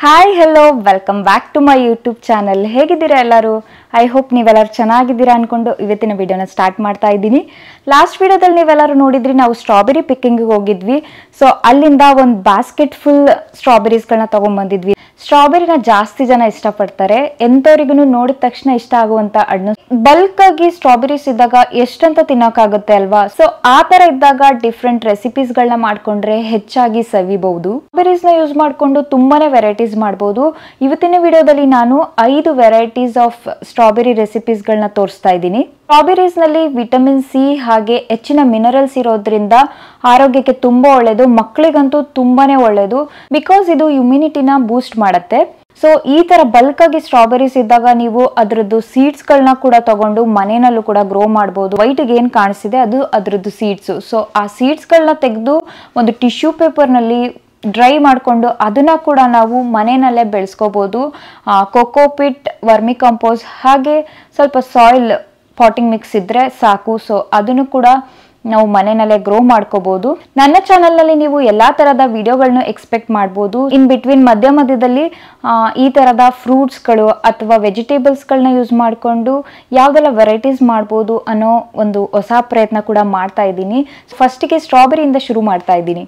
Hi hello welcome back to my YouTube channel. ಹೇಗಿದ್ದೀರಾ ಎಲ್ಲರೂ? I hope ನೀವೆಲ್ಲರೂ ಚೆನ್ನಾಗಿದ್ದೀರಾ ಅನ್ಕೊಂಡು ಇವತ್ತಿನ ವಿಡಿಯೋನ ಸ್ಟಾರ್ಟ್ ಮಾಡ್ತಾ ಇದ್ದೀನಿ. ಲಾಸ್ಟ್ ವಿಡಿಯೋದಲ್ಲಿ ನೀವೆಲ್ಲರೂ ನೋಡಿದ್ರಿ, ನಾವು ಸ್ಟ್ರಾಬೆರಿ ಪಿಕ್ಕಿಂಗ್ ಹೋಗಿದ್ವಿ. ಸೊ ಅಲ್ಲಿಂದ ಒಂದು ಬಾಸ್ಕೆಟ್ ಫುಲ್ ಸ್ಟ್ರಾಬೆರೀಸ್ಗಳನ್ನ ತಗೊಂಡ್ಬಂದಿದ್ವಿ. ಸ್ಟ್ರಾಬೆರಿನ ಜಾಸ್ತಿ ಜನ ಇಷ್ಟಪಡ್ತಾರೆ, ಎಂಥವ್ರಿಗೂ ನೋಡಿದ ತಕ್ಷಣ ಇಷ್ಟ ಆಗುವಂತ ಹಣ್ಣು. ಬಲ್ಕ್ ಆಗಿ ಸ್ಟ್ರಾಬೆರೀಸ್ ಇದ್ದಾಗ ಎಷ್ಟಂತ ತಿನ್ನೋಕ್ಕಾಗುತ್ತೆ ಅಲ್ವಾ? ಸೊ ಆ ತರ ಇದ್ದಾಗ ಡಿಫ್ರೆಂಟ್ ರೆಸಿಪೀಸ್ಗಳನ್ನ ಮಾಡ್ಕೊಂಡ್ರೆ ಹೆಚ್ಚಾಗಿ ಸವಿಬಹುದು. ಸ್ಟ್ರಾಬೆರೀಸ್ ನ ಯೂಸ್ ಮಾಡ್ಕೊಂಡು ತುಂಬಾನೇ ವೆರೈಟೀಸ್ ಮಾಡಬಹುದು. ಇವತ್ತಿನ ವಿಡಿಯೋದಲ್ಲಿ ನಾನು 5 ವೆರೈಟೀಸ್ ಆಫ್ ಸ್ಟ್ರಾಬೆರಿ ರೆಸಿಪೀಸ್ಗಳನ್ನ ತೋರಿಸ್ತಾ ಇದ್ದೀನಿ. ಸ್ಟ್ರಾಬೆರೀಸ್ ನಲ್ಲಿ ವಿಟಮಿನ್ ಸಿ ಹಾಗೆ ಹೆಚ್ಚಿನ ಮಿನರಲ್ಸ್ ಇರೋದ್ರಿಂದ ಆರೋಗ್ಯಕ್ಕೆ ತುಂಬಾ ಒಳ್ಳೆಯದು. ಮಕ್ಕಳಿಗಂತೂ ತುಂಬಾನೇ ಒಳ್ಳೆಯದು, ಬಿಕಾಸ್ ಇದು ಇಮ್ಯುನಿಟಿನ ಬೂಸ್ಟ್ ಮಾಡುತ್ತೆ. ಸೊ ಈ ತರ ಬಲ್ಕ್ ಆಗಿ ಸ್ಟ್ರಾಬೆರೀಸ್ ಇದ್ದಾಗ ನೀವು ಅದರದ್ದು ಸೀಡ್ಸ್ ಗಳನ್ನ ಕೂಡ ತಗೊಂಡು ಮನೆಯಲ್ಲೂ ಕೂಡ ಗ್ರೋ ಮಾಡಬಹುದು. ವೈಟ್ ಏನ್ ಕಾಣಿಸ್ತಿದೆ ಅದು ಅದರದ್ದು ಸೀಡ್ಸ್. ಸೊ ಆ ಸೀಡ್ಸ್ ಗಳನ್ನ ತೆಗೆದು ಒಂದು ಟಿಶ್ಯೂ ಪೇಪರ್ ನಲ್ಲಿ ಡ್ರೈ ಮಾಡಿಕೊಂಡು ಅದನ್ನ ಕೂಡ ನಾವು ಮನೆಯಲ್ಲೇ ಬೆಳೆಸ್ಕೋಬಹುದು. ಕೊಕೋಪಿಟ್, ವರ್ಮಿ ಕಂಪೋಸ್ಟ್ ಹಾಗೆ ಸ್ವಲ್ಪ ಸಾಯಿಲ್ ಪಾಟಿಂಗ್ ಮಿಕ್ಸ್ ಇದ್ರೆ ಸಾಕು. ಸೊ ಅದನ್ನು ಕೂಡ ನಾವು ಮನೆಯಲ್ಲೇ ಗ್ರೋ ಮಾಡ್ಕೋಬಹುದು. ನನ್ನ ಚಾನಲ್ ನಲ್ಲಿ ನೀವು ಎಲ್ಲಾ ತರದ ವಿಡಿಯೋಗಳನ್ನ ಎಕ್ಸ್ಪೆಕ್ಟ್ ಮಾಡಬಹುದು. ಇನ್ ಬಿಟ್ವೀನ್ ಮಧ್ಯದಲ್ಲಿ ಈ ತರದ ಫ್ರೂಟ್ಸ್ಗಳು ಅಥವಾ ವೆಜಿಟೇಬಲ್ಸ್ಗಳನ್ನ ಯೂಸ್ ಮಾಡಿಕೊಂಡು ಯಾವ್ದೆಲ್ಲ ವೆರೈಟೀಸ್ ಮಾಡ್ಬೋದು ಅನ್ನೋ ಒಂದು ಹೊಸ ಪ್ರಯತ್ನ ಕೂಡ ಮಾಡ್ತಾ ಇದ್ದೀನಿ. ಫಸ್ಟಿಗೆ ಸ್ಟ್ರಾಬೆರಿಯಿಂದ ಶುರು ಮಾಡ್ತಾ ಇದ್ದೀನಿ.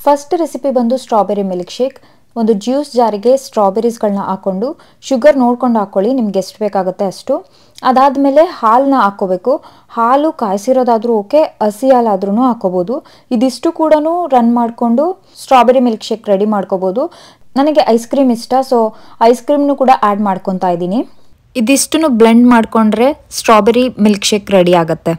ಫಸ್ಟ್ ರೆಸಿಪಿ ಬಂದು ಸ್ಟ್ರಾಬೆರಿ ಮಿಲ್ಕ್ ಶೇಕ್. ಒಂದು ಜ್ಯೂಸ್ ಜಾರಿಗೆ ಸ್ಟ್ರಾಬೆರೀಸ್ಗಳನ್ನ ಹಾಕೊಂಡು ಶುಗರ್ ನೋಡ್ಕೊಂಡು ಹಾಕೊಳ್ಳಿ, ನಿಮ್ಗೆ ಎಷ್ಟು ಬೇಕಾಗುತ್ತೆ ಅಷ್ಟು. ಅದಾದಮೇಲೆ ಹಾಲನ್ನ ಹಾಕೋಬೇಕು. ಹಾಲು ಕಾಯಿಸಿರೋದಾದ್ರೂ ಓಕೆ, ಹಸಿ ಹಾಲಾದ್ರೂ ಹಾಕೋಬಹುದು. ಇದಿಷ್ಟು ಕೂಡ ರನ್ ಮಾಡಿಕೊಂಡು ಸ್ಟ್ರಾಬೆರಿ ಮಿಲ್ಕ್ ಶೇಕ್ ರೆಡಿ ಮಾಡ್ಕೋಬಹುದು. ನನಗೆ ಐಸ್ ಕ್ರೀಮ್ ಇಷ್ಟ, ಸೊ ಐಸ್ ಕ್ರೀಮ್ನು ಕೂಡ ಆ್ಯಡ್ ಮಾಡ್ಕೊತಾ ಇದ್ದೀನಿ. ಇದಿಷ್ಟು ಬ್ಲೆಂಡ್ ಮಾಡಿಕೊಂಡ್ರೆ ಸ್ಟ್ರಾಬೆರಿ ಮಿಲ್ಕ್ ಶೇಕ್ ರೆಡಿ ಆಗುತ್ತೆ.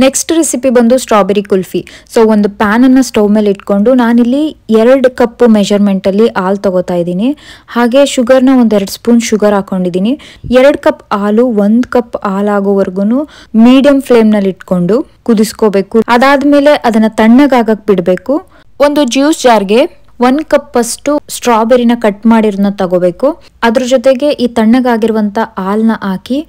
ನೆಕ್ಸ್ಟ್ ರೆಸಿಪಿ ಬಂದು ಸ್ಟ್ರಾಬೆರಿ ಕುಲ್ಫಿ. ಸೊ ಒಂದು ಪ್ಯಾನ್ ಅನ್ನ ಸ್ಟವ್ ಮೇಲೆ ಇಟ್ಕೊಂಡು ನಾನಿಲ್ಲಿ 2 ಕಪ್ ಮೆಜರ್ಮೆಂಟ್ ಅಲ್ಲಿ ಹಾಲು ತಗೋತಾ ಇದ್ದೀನಿ. ಹಾಗೆ ಶುಗರ್ನ 1-2 ಸ್ಪೂನ್ ಶುಗರ್ ಹಾಕೊಂಡಿದ್ದೀನಿ. 2 ಕಪ್ ಹಾಲು 1 ಕಪ್ ಹಾಲಾಗೋವರೆಗೂ ಮೀಡಿಯಂ ಫ್ಲೇಮ್ ನಲ್ಲಿ ಇಟ್ಕೊಂಡು ಕುದಿಸ್ಕೋಬೇಕು. ಅದಾದ್ಮೇಲೆ ಅದನ್ನ ತಣ್ಣಗಾಗಕ್ ಬಿಡ್ಬೇಕು. ಒಂದು ಜ್ಯೂಸ್ ಜಾರ್ಗೆ 1 ಕಪ್ ಅಷ್ಟು ಸ್ಟ್ರಾಬೆರಿನ ಕಟ್ ಮಾಡಿರೋದನ್ನ ತಗೋಬೇಕು. ಅದ್ರ ಜೊತೆಗೆ ಈ ತಣ್ಣಗಾಗಿರುವಂತ ಹಾಲನ್ನ ಹಾಕಿ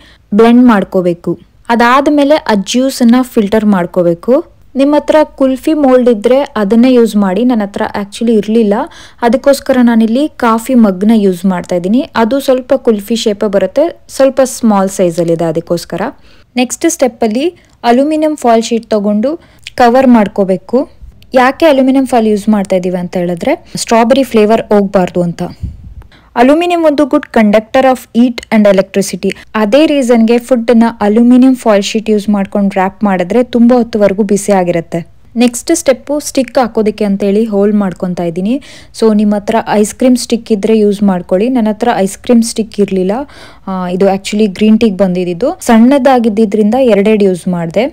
ಬ್ಲೆಂಡ್ ಮಾಡ್ಕೋಬೇಕು. ಅದಾದ್ಮೇಲೆ ಆ ಜ್ಯೂಸ್ ಅನ್ನ ಫಿಲ್ಟರ್ ಮಾಡ್ಕೋಬೇಕು. ನಿಮ್ಮ ಹತ್ರ ಕುಲ್ಫಿ ಮೋಲ್ಡ್ ಇದ್ರೆ ಅದನ್ನೇ ಯೂಸ್ ಮಾಡಿ. ನನ್ನ ಹತ್ರ ಆಕ್ಚುಲಿ ಇರಲಿಲ್ಲ, ಅದಕ್ಕೋಸ್ಕರ ನಾನಿಲ್ಲಿ ಕಾಫಿ ಮಗ್ನ ಯೂಸ್ ಮಾಡ್ತಾ ಇದ್ದೀನಿ. ಅದು ಸ್ವಲ್ಪ ಕುಲ್ಫಿ ಶೇಪೇ ಬರುತ್ತೆ, ಸ್ವಲ್ಪ ಸ್ಮಾಲ್ ಸೈಜಲ್ಲಿ ಇದೆ, ಅದಕ್ಕೋಸ್ಕರ. ನೆಕ್ಸ್ಟ್ ಸ್ಟೆಪ್ಪಲ್ಲಿ ಅಲ್ಯೂಮಿನಿಯಂ ಫಾಯಿಲ್ ಶೀಟ್ ತಗೊಂಡು ಕವರ್ ಮಾಡ್ಕೋಬೇಕು. ಯಾಕೆ ಅಲ್ಯೂಮಿನಿಯಂ ಫಾಯಿಲ್ ಯೂಸ್ ಮಾಡ್ತಾ ಇದೀವಿ ಅಂತ ಹೇಳಿದ್ರೆ ಸ್ಟ್ರಾಬೆರಿ ಫ್ಲೇವರ್ ಹೋಗ್ಬಾರ್ದು ಅಂತ. ಅಲ್ಯೂಮಿನಿಯಂ ಒಂದು good conductor of heat and electricity. ಅದೇ ರೀಸನ್ಗೆ ಫುಡ್ ನ ಅಲ್ಯೂಮಿನಿಯಂ ಫಾಯಿಲ್ ಶೀಟ್ ಯೂಸ್ ಮಾಡ್ಕೊಂಡು ರ್ಯಾಪ್ ಮಾಡಿದ್ರೆ ತುಂಬಾ ಹೊತ್ತುವರೆಗೂ ಬಿಸಿ ಆಗಿರುತ್ತೆ. ನೆಕ್ಸ್ಟ್ ಸ್ಟೆಪ್ಪು ಸ್ಟಿಕ್ ಹಾಕೋದಕ್ಕೆ ಅಂತೇಳಿ ಹೋಲ್ ಮಾಡ್ಕೊತಾ ಇದ್ದೀನಿ. ಸೊ ನಿಮ್ಮ ಹತ್ರ ಐಸ್ ಕ್ರೀಮ್ ಸ್ಟಿಕ್ ಇದ್ರೆ ಯೂಸ್ ಮಾಡ್ಕೊಳ್ಳಿ. ನನ್ನ ಹತ್ರ ಐಸ್ ಕ್ರೀಮ್ ಸ್ಟಿಕ್ ಇರಲಿಲ್ಲ. ಇದು ಆಕ್ಚುಲಿ ಗ್ರೀನ್ ಟೀಗೆ ಬಂದಿದ್ದು, ಸಣ್ಣದಾಗಿದ್ದರಿಂದ 2 ಯೂಸ್ ಮಾಡಿದೆ.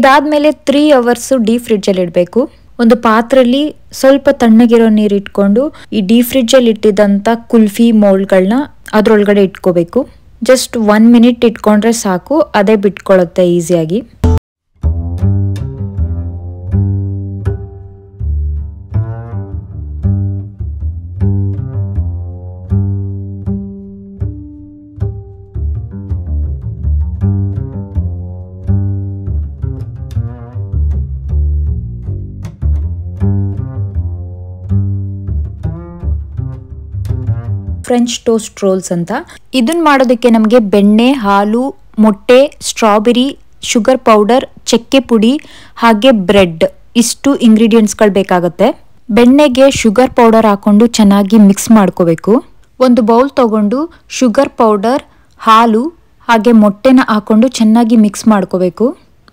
ಇದಾದ್ಮೇಲೆ 3 ಅವರ್ಸ್ ಡೀಪ್ ಫ್ರಿಡ್ಜ್ ಅಲ್ಲಿ ಇಡಬೇಕು. ಒಂದು ಪಾತ್ರೆಯಲ್ಲಿ ಸ್ವಲ್ಪ ತಣ್ಣಗಿರೋ ನೀರು ಇಟ್ಕೊಂಡು ಈ ಡೀಪ್ ಫ್ರಿಡ್ಜ್ ಅಲ್ಲಿ ಇಟ್ಟಿದ್ದಂತ ಕುಲ್ಫಿ ಮೋಲ್ಡ್ಗಳನ್ನ ಅದ್ರೊಳಗಡೆ ಇಟ್ಕೋಬೇಕು. ಜಸ್ಟ್ 1 ಮಿನಿಟ್ ಇಟ್ಕೊಂಡ್ರೆ ಸಾಕು, ಅದೇ ಬಿಟ್ಕೊಳ್ಳುತ್ತೆ ಈಸಿಯಾಗಿ. ಫ್ರೆಂಚ್ ಟೋಸ್ಟ್ ರೋಲ್ಸ್ ಅಂತ. ಇದನ್ನ ಮಾಡೋದಕ್ಕೆ ನಮಗೆ ಬೆಣ್ಣೆ, ಹಾಲು, ಮೊಟ್ಟೆ, ಸ್ಟ್ರಾಬೆರಿ, ಶುಗರ್ ಪೌಡರ್, ಚಕ್ಕೆ ಪುಡಿ ಹಾಗೆ ಬ್ರೆಡ್, ಇಷ್ಟು ಇಂಗ್ರೀಡಿಯೆಂಟ್ಸ್ಗಳು ಬೇಕಾಗುತ್ತೆ. ಬೆಣ್ಣೆಗೆ ಶುಗರ್ ಪೌಡರ್ ಹಾಕೊಂಡು ಚೆನ್ನಾಗಿ ಮಿಕ್ಸ್ ಮಾಡ್ಕೋಬೇಕು. ಒಂದು ಬೌಲ್ ತಗೊಂಡು ಶುಗರ್ ಪೌಡರ್, ಹಾಲು ಹಾಗೆ ಮೊಟ್ಟೆನ ಹಾಕೊಂಡು ಚೆನ್ನಾಗಿ ಮಿಕ್ಸ್ ಮಾಡ್ಕೋಬೇಕು.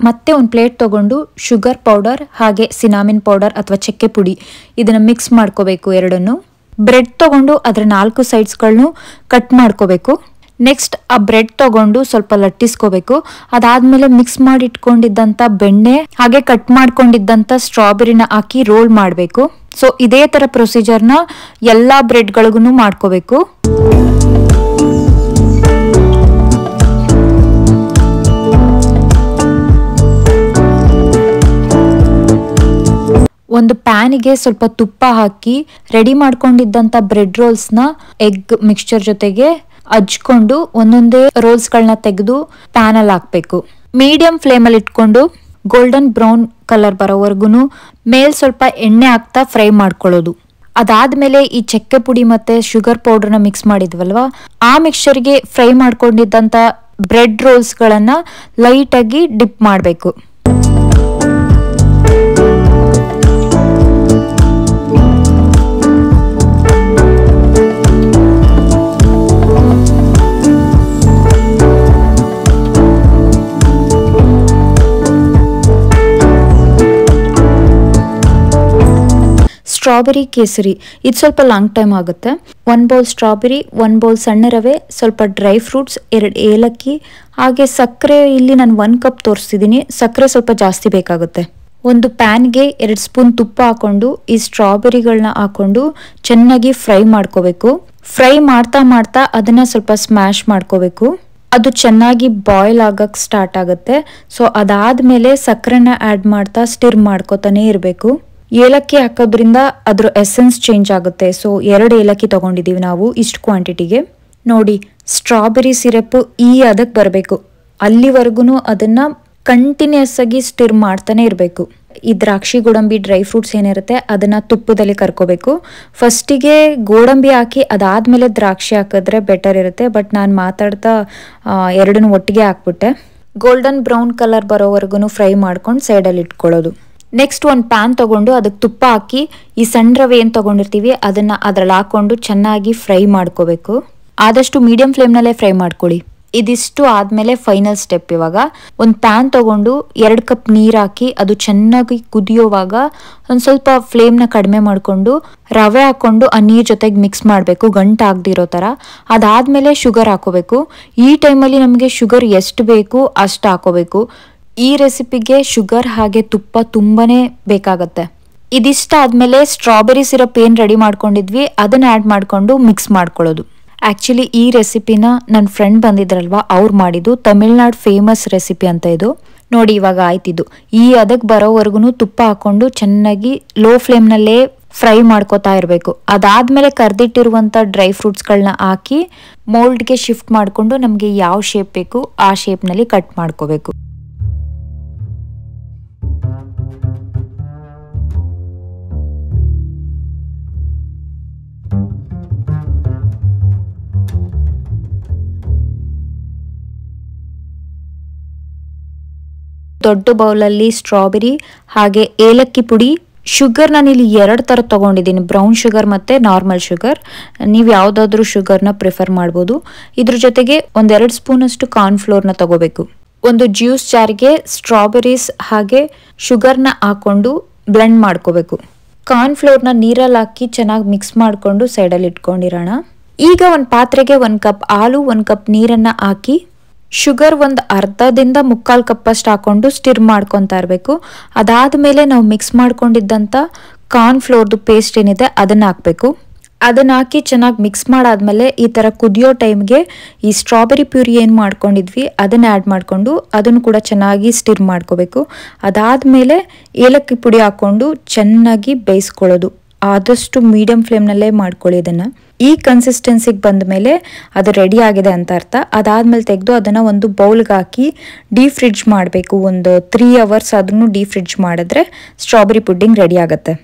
ಮತ್ತೆ ಒಂದು ಪ್ಲೇಟ್ ತಗೊಂಡು ಶುಗರ್ ಪೌಡರ್ ಹಾಗೆ ಸಿನಾಮಿನ್ ಪೌಡರ್ ಅಥವಾ ಚಕ್ಕೆ ಪುಡಿ ಇದನ್ನ ಮಿಕ್ಸ್ ಮಾಡ್ಕೋಬೇಕು ಎರಡನ್ನು. ಬ್ರೆಡ್ ತಗೊಂಡು ಅದರ 4 ಸೈಡ್ಸ್ಗಳನ್ನು ಕಟ್ ಮಾಡ್ಕೋಬೇಕು. ನೆಕ್ಸ್ಟ್ ಆ ಬ್ರೆಡ್ ತಗೊಂಡು ಸ್ವಲ್ಪ ಲಟ್ಟಿಸ್ಕೋಬೇಕು. ಅದಾದ್ಮೇಲೆ ಮಿಕ್ಸ್ ಮಾಡಿ ಇಟ್ಕೊಂಡಿದ್ದಂತ ಬೆಣ್ಣೆ ಹಾಗೆ ಕಟ್ ಮಾಡ್ಕೊಂಡಿದ್ದಂತ ಸ್ಟ್ರಾಬೆರಿನ ಹಾಕಿ ರೋಲ್ ಮಾಡಬೇಕು. ಸೊ ಇದೇ ತರ ಪ್ರೊಸೀಜರ್ನ ಎಲ್ಲಾ ಬ್ರೆಡ್ಗಳಿಗೂ ಮಾಡ್ಕೋಬೇಕು. ಒಂದು ಪ್ಯಾನಿಗೆ ಸ್ವಲ್ಪ ತುಪ್ಪ ಹಾಕಿ ರೆಡಿ ಮಾಡ್ಕೊಂಡಿದ್ದಂತ ಬ್ರೆಡ್ ರೋಲ್ಸ್ ನ ಎಗ್ ಮಿಕ್ಸ್ಚರ್ ಜೊತೆಗೆ ಹಚ್ಕೊಂಡು ಒಂದೊಂದೇ ರೋಲ್ಸ್ ಗಳನ್ನ ತೆಗೆದು ಪ್ಯಾನ್ ಅಲ್ಲಿ ಹಾಕ್ಬೇಕು. ಮೀಡಿಯಂ ಫ್ಲೇಮ್ ಅಲ್ಲಿ ಇಟ್ಕೊಂಡು ಗೋಲ್ಡನ್ ಬ್ರೌನ್ ಕಲರ್ ಬರೋವರೆಗೂ ಮೇಲ್ ಸ್ವಲ್ಪ ಎಣ್ಣೆ ಹಾಕ್ತಾ ಫ್ರೈ ಮಾಡ್ಕೊಳ್ಳೋದು. ಅದಾದ್ಮೇಲೆ ಈ ಚಕ್ಕೆ ಪುಡಿ ಮತ್ತೆ ಶುಗರ್ ಪೌಡರ್ನ ಮಿಕ್ಸ್ ಮಾಡಿದ್ವಲ್ವಾ, ಆ ಮಿಕ್ಸ್ಚರ್ಗೆ ಫ್ರೈ ಮಾಡ್ಕೊಂಡಿದ್ದಂತ ಬ್ರೆಡ್ ರೋಲ್ಸ್ ಗಳನ್ನ ಲೈಟ್ ಆಗಿ ಡಿಪ್ ಮಾಡಬೇಕು. ಸ್ಟ್ರಾಬೆರಿ ಕೇಸರಿ ಇದು ಸ್ವಲ್ಪ ಲಾಂಗ್ ಟೈಮ್ ಆಗುತ್ತೆ. 1 ಬೌಲ್ ಸ್ಟ್ರಾಬೆರಿ, 1 ಬೌಲ್ ಸಣ್ಣ ರವೆ, ಸ್ವಲ್ಪ ಡ್ರೈ ಫ್ರೂಟ್ಸ್, 2 ಏಲಕ್ಕಿ, ಹಾಗೆ ಸಕ್ಕರೆ. ಇಲ್ಲಿ ನಾನು 1 ಕಪ್ ತೋರಿಸ್ತಿದ್ದೀನಿ, ಸಕ್ಕರೆ ಸ್ವಲ್ಪ ಜಾಸ್ತಿ ಬೇಕಾಗುತ್ತೆ. ಒಂದು ಪ್ಯಾನ್ಗೆ 2 ಸ್ಪೂನ್ ತುಪ್ಪ ಹಾಕೊಂಡು ಈ ಸ್ಟ್ರಾಬೆರಿಗಳನ್ನ ಹಾಕೊಂಡು ಚೆನ್ನಾಗಿ ಫ್ರೈ ಮಾಡ್ಕೋಬೇಕು. ಫ್ರೈ ಮಾಡ್ತಾ ಮಾಡ್ತಾ ಅದನ್ನ ಸ್ವಲ್ಪ ಸ್ಮ್ಯಾಶ್ ಮಾಡ್ಕೋಬೇಕು. ಅದು ಚೆನ್ನಾಗಿ ಬಾಯ್ಲ್ ಆಗಕ್ಕೆ ಸ್ಟಾರ್ಟ್ ಆಗುತ್ತೆ. ಸೊ ಅದಾದ್ಮೇಲೆ ಸಕ್ಕರೆನ ಆ್ಯಡ್ ಮಾಡ್ತಾ ಸ್ಟಿರ್ ಮಾಡ್ಕೋತಾನೆ ಇರಬೇಕು. ಏಲಕ್ಕಿ ಹಾಕೋದ್ರಿಂದ ಅದ್ರ ಎಸೆನ್ಸ್ ಚೇಂಜ್ ಆಗುತ್ತೆ. ಸೊ 2 ಏಲಕ್ಕಿ ತಗೊಂಡಿದ್ದೀವಿ ನಾವು ಇಷ್ಟು ಕ್ವಾಂಟಿಟಿಗೆ. ನೋಡಿ, ಸ್ಟ್ರಾಬೆರಿ ಸಿರಪ್ ಈ ಅದಕ್ಕೆ ಬರಬೇಕು, ಅಲ್ಲಿವರೆಗೂ ಅದನ್ನ ಕಂಟಿನ್ಯೂಸ್ ಆಗಿ ಸ್ಟಿರ್ ಮಾಡ್ತಾನೆ ಇರಬೇಕು. ಈ ದ್ರಾಕ್ಷಿ ಗೋಡಂಬಿ ಡ್ರೈ ಫ್ರೂಟ್ಸ್ ಏನಿರುತ್ತೆ ಅದನ್ನ ತುಪ್ಪದಲ್ಲಿ ಕರ್ಕೋಬೇಕು. ಫಸ್ಟಿಗೆ ಗೋಡಂಬಿ ಹಾಕಿ ಅದಾದ್ಮೇಲೆ ದ್ರಾಕ್ಷಿ ಹಾಕಿದ್ರೆ ಬೆಟರ್ ಇರುತ್ತೆ, ಬಟ್ ನಾನು ಮಾತಾಡ್ತಾ ಎರಡನ್ನೂ ಒಟ್ಟಿಗೆ ಹಾಕ್ಬಿಟ್ಟೆ. ಗೋಲ್ಡನ್ ಬ್ರೌನ್ ಕಲರ್ ಬರೋವರೆಗೂ ಫ್ರೈ ಮಾಡ್ಕೊಂಡು ಸೈಡಲ್ಲಿ ಇಟ್ಕೊಳ್ಳೋದು. ನೆಕ್ಸ್ಟ್ ಒಂದು ಪ್ಯಾನ್ ತಗೊಂಡು ಅದಕ್ಕೆ ತುಪ್ಪ ಹಾಕಿ ಈ ಸಣ್ಣ ರವೆ ಏನು ತಗೊಂಡಿರ್ತೀವಿ ಅದನ್ನ ಅದ್ರಲ್ಲಿ ಹಾಕೊಂಡು ಚೆನ್ನಾಗಿ ಫ್ರೈ ಮಾಡ್ಕೋಬೇಕು. ಆದಷ್ಟು ಮೀಡಿಯಂ ಫ್ಲೇಮ್ನಲ್ಲೇ ಫ್ರೈ ಮಾಡ್ಕೊಳ್ಳಿ. ಇದಿಷ್ಟು ಆದ್ಮೇಲೆ ಫೈನಲ್ ಸ್ಟೆಪ್. ಇವಾಗ ಒಂದು ಪ್ಯಾನ್ ತಗೊಂಡು 2 ಕಪ್ ನೀರು ಹಾಕಿ ಅದು ಚೆನ್ನಾಗಿ ಕುದಿಯೋವಾಗ ಒಂದು ಸ್ವಲ್ಪ ಫ್ಲೇಮ್ನ ಕಡಿಮೆ ಮಾಡಿಕೊಂಡು ರವೆ ಹಾಕೊಂಡು ಆ ನೀರ್ ಜೊತೆಗೆ ಮಿಕ್ಸ್ ಮಾಡಬೇಕು, ಗಂಟು ಆಗದಿರೋ ಥರ. ಅದಾದ್ಮೇಲೆ ಶುಗರ್ ಹಾಕೋಬೇಕು. ಈ ಟೈಮಲ್ಲಿ ನಮಗೆ ಶುಗರ್ ಎಷ್ಟು ಬೇಕು ಅಷ್ಟು ಹಾಕೋಬೇಕು. ಈ ರೆಸಿಪಿಗೆ ಶುಗರ್ ಹಾಗೆ ತುಪ್ಪ ತುಂಬಾನೇ ಬೇಕಾಗತ್ತೆ. ಇದಿಷ್ಟ ಆದ್ಮೇಲೆ ಸ್ಟ್ರಾಬೆರಿ ಸಿರಪ್ ಏನು ರೆಡಿ ಮಾಡ್ಕೊಂಡಿದ್ವಿ ಅದನ್ನ ಆ್ಯಡ್ ಮಾಡ್ಕೊಂಡು ಮಿಕ್ಸ್ ಮಾಡ್ಕೊಳ್ಳೋದು. ಆಕ್ಚುಲಿ ಈ ರೆಸಿಪಿನ ನನ್ನ ಫ್ರೆಂಡ್ ಬಂದಿದ್ರಲ್ವಾ ಅವ್ರು ಮಾಡಿದ್ದು, ತಮಿಳ್ನಾಡು ಫೇಮಸ್ ರೆಸಿಪಿ ಅಂತ ಇದು. ನೋಡಿ ಇವಾಗ ಆಯ್ತಿದ್ದು. ಈ ಅದಕ್ಕೆ ಬರೋವರೆಗೂ ತುಪ್ಪ ಹಾಕೊಂಡು ಚೆನ್ನಾಗಿ ಲೋ ಫ್ಲೇಮ್ನಲ್ಲೇ ಫ್ರೈ ಮಾಡ್ಕೋತಾ ಇರಬೇಕು. ಅದಾದ್ಮೇಲೆ ಕರ್ದಿಟ್ಟಿರುವಂಥ ಡ್ರೈ ಫ್ರೂಟ್ಸ್ಗಳನ್ನ ಹಾಕಿ ಮೋಲ್ಡ್ಗೆ ಶಿಫ್ಟ್ ಮಾಡಿಕೊಂಡು ನಮಗೆ ಯಾವ ಶೇಪ್ ಬೇಕು ಆ ಶೇಪ್ನಲ್ಲಿ ಕಟ್ ಮಾಡ್ಕೋಬೇಕು. ದೊಡ್ಡ ಬೌಲಲ್ಲಿ ಸ್ಟ್ರಾಬೆರಿ ಹಾಗೆ ಏಲಕ್ಕಿ ಪುಡಿ, ಶುಗರ್ ನಾನು ಇಲ್ಲಿ 2 ಥರ ತೊಗೊಂಡಿದ್ದೀನಿ, ಬ್ರೌನ್ ಶುಗರ್ ಮತ್ತು ನಾರ್ಮಲ್ ಶುಗರ್. ನೀವು ಯಾವುದಾದ್ರೂ ಶುಗರ್ನ ಪ್ರಿಫರ್ ಮಾಡ್ಬೋದು. ಇದ್ರ ಜೊತೆಗೆ 1-2 ಸ್ಪೂನಷ್ಟು ಕಾರ್ನ್ಫ್ಲೋರ್ನ ತಗೋಬೇಕು. ಒಂದು ಜ್ಯೂಸ್ ಜಾರ್ಗೆ ಸ್ಟ್ರಾಬೆರೀಸ್ ಹಾಗೆ ಶುಗರ್ನ ಹಾಕೊಂಡು ಬ್ಲೆಂಡ್ ಮಾಡ್ಕೋಬೇಕು. ಕಾರ್ನ್ಫ್ಲೋರ್ನ ನೀರಲ್ಲಿ ಹಾಕಿ ಚೆನ್ನಾಗಿ ಮಿಕ್ಸ್ ಮಾಡಿಕೊಂಡು ಸೈಡಲ್ಲಿ ಇಟ್ಕೊಂಡಿರೋಣ. ಈಗ ಒಂದು ಪಾತ್ರೆಗೆ 1 ಕಪ್ ಹಾಲು, 1 ಕಪ್ ನೀರನ್ನು ಹಾಕಿ ಶುಗರ್ ಒಂದು ಅರ್ಧದಿಂದ 3/4 ಕಪ್ ಅಷ್ಟು ಹಾಕೊಂಡು ಸ್ಟಿರ್ ಮಾಡ್ಕೊತಾ ಇರಬೇಕು. ಅದಾದ್ಮೇಲೆ ನಾವು ಮಿಕ್ಸ್ ಮಾಡ್ಕೊಂಡಿದ್ದಂಥ ಕಾರ್ನ್ಫ್ಲೋರ್ದು ಪೇಸ್ಟ್ ಏನಿದೆ ಅದನ್ನ ಹಾಕಬೇಕು. ಅದನ್ನ ಹಾಕಿ ಚೆನ್ನಾಗಿ ಮಿಕ್ಸ್ ಮಾಡಾದ್ಮೇಲೆ ಈ ಥರ ಕುದಿಯೋ ಟೈಮ್ಗೆ ಈ ಸ್ಟ್ರಾಬೆರಿ ಪ್ಯೂರಿ ಏನು ಮಾಡ್ಕೊಂಡಿದ್ವಿ ಅದನ್ನ ಆ್ಯಡ್ ಮಾಡಿಕೊಂಡು ಅದನ್ನು ಕೂಡ ಚೆನ್ನಾಗಿ ಸ್ಟಿರ್ ಮಾಡ್ಕೋಬೇಕು. ಅದಾದ್ಮೇಲೆ ಏಲಕ್ಕಿ ಪುಡಿ ಹಾಕೊಂಡು ಚೆನ್ನಾಗಿ ಬೇಯಿಸ್ಕೊಳ್ಳೋದು. ಆದಷ್ಟು ಮೀಡಿಯಂ ಫ್ಲೇಮ್ನಲ್ಲೇ ಮಾಡ್ಕೊಳ್ಳಿ ಇದನ್ನು. ಈ ಕನ್ಸಿಸ್ಟೆನ್ಸಿಗೆ ಬಂದ ಮೇಲೆ ಅದು ರೆಡಿ ಆಗಿದೆ ಅಂತ ಅರ್ಥ. ಅದಾದ್ಮೇಲೆ ತೆಗೆದು ಅದನ್ನು ಒಂದು ಬೌಲ್ಗೆ ಹಾಕಿ ಡೀಪ್ ಫ್ರಿಡ್ಜ್ ಮಾಡಬೇಕು. ಒಂದು 3 ಅವರ್ಸ್ ಅದನ್ನು ಡೀಪ್ ಫ್ರಿಡ್ಜ್ ಮಾಡಿದ್ರೆ ಸ್ಟ್ರಾಬೆರಿ ಪುಡ್ಡಿಂಗ್ ರೆಡಿ ಆಗುತ್ತೆ.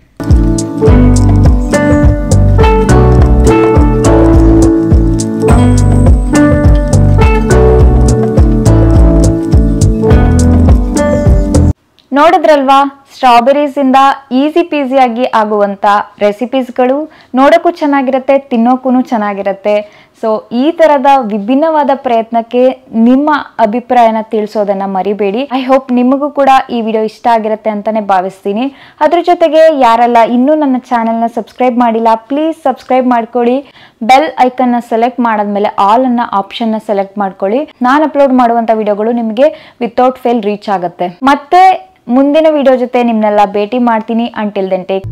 ನೋಡಿದ್ರಲ್ವಾ, ಸ್ಟ್ರಾಬೆರೀಸ್ ಇಂದ ಈಸಿ ಪೀಸಿಯಾಗಿ ಆಗುವಂತ ರೆಸಿಪೀಸ್ಗಳು ನೋಡೋಕ್ಕೂ ಚೆನ್ನಾಗಿರುತ್ತೆ, ತಿನ್ನೋಕ್ಕೂ ಚೆನ್ನಾಗಿರುತ್ತೆ. ಸೊ ಈ ತರದ ವಿಭಿನ್ನವಾದ ಪ್ರಯತ್ನಕ್ಕೆ ನಿಮ್ಮ ಅಭಿಪ್ರಾಯನ ತಿಳಿಸೋದನ್ನ ಮರಿಬೇಡಿ. ಐ ಹೋಪ್ ನಿಮಗೂ ಕೂಡ ಈ ವಿಡಿಯೋ ಇಷ್ಟ ಆಗಿರುತ್ತೆ ಅಂತಾನೆ ಭಾವಿಸ್ತೀನಿ. ಅದ್ರ ಜೊತೆಗೆ ಯಾರೆಲ್ಲ ಇನ್ನೂ ನನ್ನ ಚಾನೆಲ್ನ ಸಬ್ಸ್ಕ್ರೈಬ್ ಮಾಡಿಲ್ಲ, ಪ್ಲೀಸ್ ಸಬ್ಸ್ಕ್ರೈಬ್ ಮಾಡ್ಕೊಳ್ಳಿ. ಬೆಲ್ ಐಕನ್ನ ಸೆಲೆಕ್ಟ್ ಮಾಡಾದ್ಮೇಲೆ ಆಲ್ ಅನ್ನ ಆಪ್ಷನ್ನ ಸೆಲೆಕ್ಟ್ ಮಾಡ್ಕೊಳ್ಳಿ. ನಾನು ಅಪ್ಲೋಡ್ ಮಾಡುವಂತ ವಿಡಿಯೋಗಳು ನಿಮಗೆ ವಿತೌಟ್ ಫೇಲ್ ರೀಚ್ ಆಗುತ್ತೆ. ಮತ್ತೆ ಮುಂದಿನ ವಿಡಿಯೋ ಜೊತೆ ನಿಮ್ನೆಲ್ಲ ಭೇಟಿ ಮಾಡ್ತೀನಿ. Until then take